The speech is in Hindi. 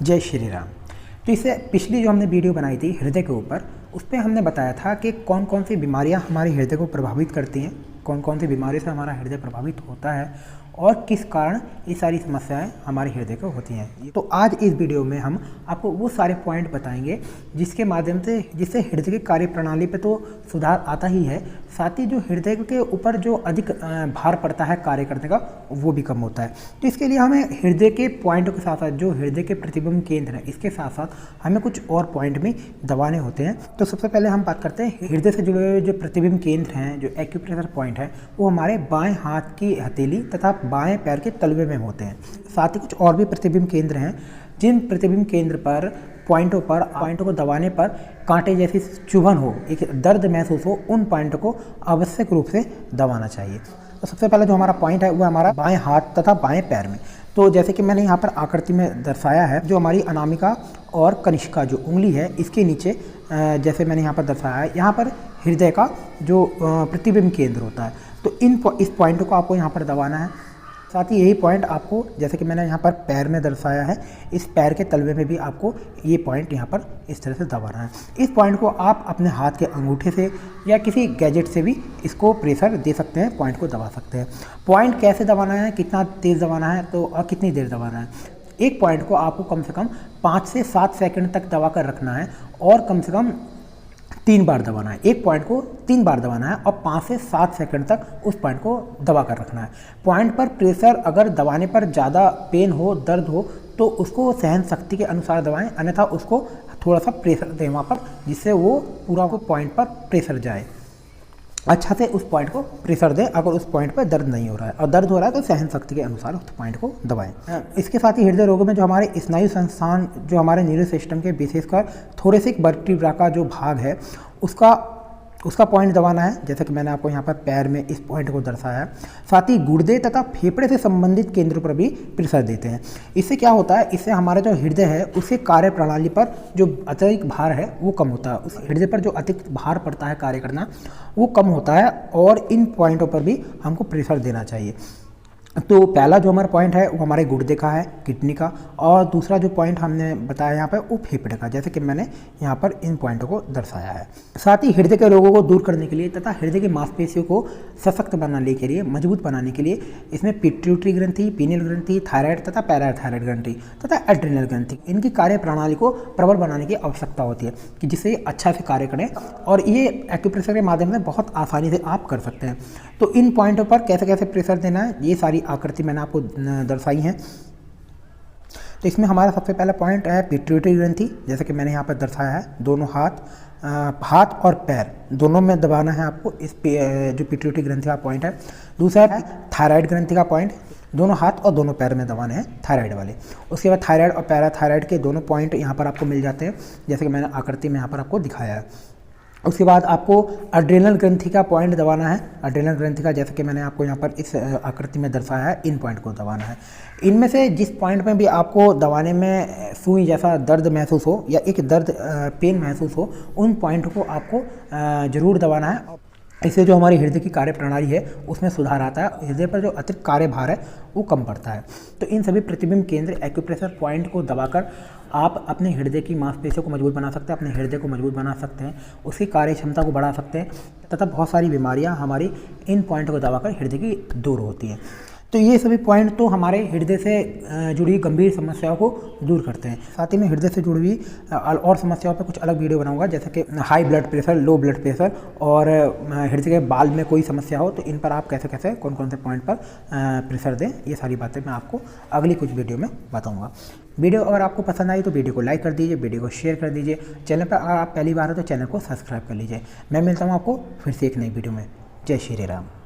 जय श्री राम। तो इससे पिछली जो हमने वीडियो बनाई थी हृदय के ऊपर, उस पर हमने बताया था कि कौन कौन सी बीमारियां हमारे हृदय को प्रभावित करती हैं, कौन कौन सी बीमारी से हमारा हृदय प्रभावित होता है और किस कारण ये सारी समस्याएं हमारे हृदय को होती हैं। तो आज इस वीडियो में हम आपको वो सारे पॉइंट बताएंगे जिसके माध्यम से जिससे हृदय की कार्य प्रणाली पे तो सुधार आता ही है, साथ ही जो हृदय के ऊपर जो अधिक भार पड़ता है कार्य करने का वो भी कम होता है। तो इसके लिए हमें हृदय के पॉइंटों के साथ साथ जो हृदय के प्रतिबिंब केंद्र हैं इसके साथ साथ हमें कुछ और पॉइंट भी दबाने होते हैं। तो सबसे पहले हम बात करते हैं हृदय से जुड़े हुए जो प्रतिबिंब केंद्र हैं, जो एक्यूप्रेशर पॉइंट है, वो हमारे बाएं हाथ की हथेली तथा बाएं पैर के तलवे में होते हैं। साथ ही कुछ और भी प्रतिबिंब केंद्र हैं जिन प्रतिबिंब केंद्र पर पॉइंटों को दबाने पर कांटे जैसी चुभन हो, एक दर्द महसूस हो, उन पॉइंटों को आवश्यक रूप से दबाना चाहिए। तो सबसे पहले जो हमारा पॉइंट है वो हमारा बाएं हाथ तथा बाएं पैर में। तो जैसे कि मैंने यहाँ पर आकृति में दर्शाया है, जो हमारी अनामिका और कनिष्का जो उंगली है इसके नीचे जैसे मैंने यहाँ पर दर्शाया है, यहाँ पर हृदय का जो प्रतिबिंब केंद्र होता है। तो इस पॉइंट को आपको यहाँ पर दबाना है। साथ ही यही पॉइंट आपको, जैसे कि मैंने यहाँ पर पैर में दर्शाया है, इस पैर के तलवे में भी आपको ये पॉइंट यहाँ पर इस तरह से दबाना है। इस पॉइंट को आप अपने हाथ के अंगूठे से या किसी गैजेट से भी इसको प्रेशर दे सकते हैं, पॉइंट को दबा सकते हैं। पॉइंट कैसे दबाना है, कितना तेज़ दबाना है तो और कितनी देर दबाना है। एक पॉइंट को आपको कम से कम 5 से 7 सेकंड तक दबा कर रखना है और कम से कम 3 बार दबाना है। एक पॉइंट को 3 बार दबाना है और 5 से 7 सेकंड तक उस पॉइंट को दबा कर रखना है। पॉइंट पर प्रेशर अगर दबाने पर ज़्यादा पेन हो, दर्द हो, तो उसको सहन शक्ति के अनुसार दबाएं, अन्यथा उसको थोड़ा सा प्रेशर दें वहाँ पर, जिससे वो पूरा को पॉइंट पर प्रेशर जाए। अच्छा से उस पॉइंट को प्रेशर दें अगर उस पॉइंट पर दर्द नहीं हो रहा है, और दर्द हो रहा है तो सहन शक्ति के अनुसार उस पॉइंट को दबाएं। इसके साथ ही हृदय रोगों में जो हमारे स्नायु संस्थान, जो हमारे न्यूरो सिस्टम के विशेषकर थोरेसिक वर्टिब्रा का जो भाग है उसका पॉइंट दबाना है, जैसे कि मैंने आपको यहाँ पर पैर में इस पॉइंट को दर्शाया है। साथ ही गुर्दे तथा फेफड़े से संबंधित केंद्रों पर भी प्रेशर देते हैं। इससे क्या होता है, इससे हमारा जो हृदय है उसके कार्य प्रणाली पर जो अतिरिक्त भार है वो कम होता है। उस हृदय पर जो अतिरिक्त भार पड़ता है कार्य करना वो कम होता है, और इन पॉइंटों पर भी हमको प्रेशर देना चाहिए। तो पहला जो हमारा पॉइंट है वो हमारे गुर्दे का है, किडनी का, और दूसरा जो पॉइंट हमने बताया यहाँ पर वो फेफड़े का, जैसे कि मैंने यहाँ पर इन पॉइंटों को दर्शाया है। साथ ही हृदय के रोगों को दूर करने के लिए तथा हृदय की मांसपेशियों को सशक्त बनाने के लिए, मजबूत बनाने के लिए इसमें पिट्यूटरी ग्रंथि, पीनियल ग्रंथि, थायराइड तथा पैराथायराइड ग्रंथि तथा एड्रिनल ग्रंथि, इनकी कार्य प्रणाली को प्रबल बनाने की आवश्यकता होती है कि जिससे ये अच्छा से कार्य करें, और ये एक्यूप्रेशर के माध्यम से बहुत आसानी से आप कर सकते हैं। तो इन पॉइंटों पर कैसे कैसे प्रेशर देना है ये सारी आकृति मैंने आपको दर्शाई है। तो इसमें हमारा सबसे पहला पॉइंट है पिट्यूटरी ग्रंथि, जैसे कि मैंने यहाँ पर दर्शाया है। दोनों हाथ और पैर दोनों में दबाना है आपको इस जो पिट्यूटरी ग्रंथि का पॉइंट है। दूसरा है थायराइड ग्रंथि का पॉइंट, दोनों हाथ और दोनों पैर में दबाने हैं थायराइड वाले। उसके बाद थायराइड और पैराथायराइड के दोनों पॉइंट यहाँ पर आपको मिल जाते हैं, जैसे कि मैंने आकृति में यहाँ पर आपको दिखाया है। उसके बाद आपको एड्रिनल ग्रंथि का पॉइंट दबाना है। एड्रिनल ग्रंथि का, जैसे कि मैंने आपको यहाँ पर इस आकृति में दर्शाया है, इन पॉइंट को दबाना है। इनमें से जिस पॉइंट में भी आपको दबाने में सुई जैसा दर्द महसूस हो या एक दर्द पेन महसूस हो, उन पॉइंट को आपको ज़रूर दबाना है। इससे जो हमारी हृदय की कार्य प्रणाली है उसमें सुधार आता है, हृदय पर जो अतिरिक्त कार्यभार है वो कम पड़ता है। तो इन सभी प्रतिबिंब केंद्र एक्यूप्रेशर पॉइंट को दबाकर आप अपने हृदय की मांसपेशियों को मजबूत बना सकते हैं, अपने हृदय को मजबूत बना सकते हैं, उसकी कार्य क्षमता को बढ़ा सकते हैं, तथा बहुत सारी बीमारियां हमारी इन पॉइंट को दबाकर हृदय की दूर होती हैं। तो ये सभी पॉइंट तो हमारे हृदय से जुड़ी गंभीर समस्याओं को दूर करते हैं। साथ ही मैं हृदय से जुड़ी हुई और समस्याओं पर कुछ अलग वीडियो बनाऊंगा, जैसे कि high blood pressure, low blood pressure, और हृदय के बाल में कोई समस्या हो तो इन पर आप कैसे कैसे कौन कौन से पॉइंट पर प्रेशर दें, ये सारी बातें मैं आपको अगली कुछ वीडियो में बताऊँगा। वीडियो अगर आपको पसंद आई तो वीडियो को लाइक कर दीजिए, वीडियो को शेयर कर दीजिए। चैनल पर अगर आप पहली बार हो तो चैनल को सब्सक्राइब कर लीजिए। मैं मिलता हूँ आपको फिर से एक नई वीडियो में। जय श्री राम।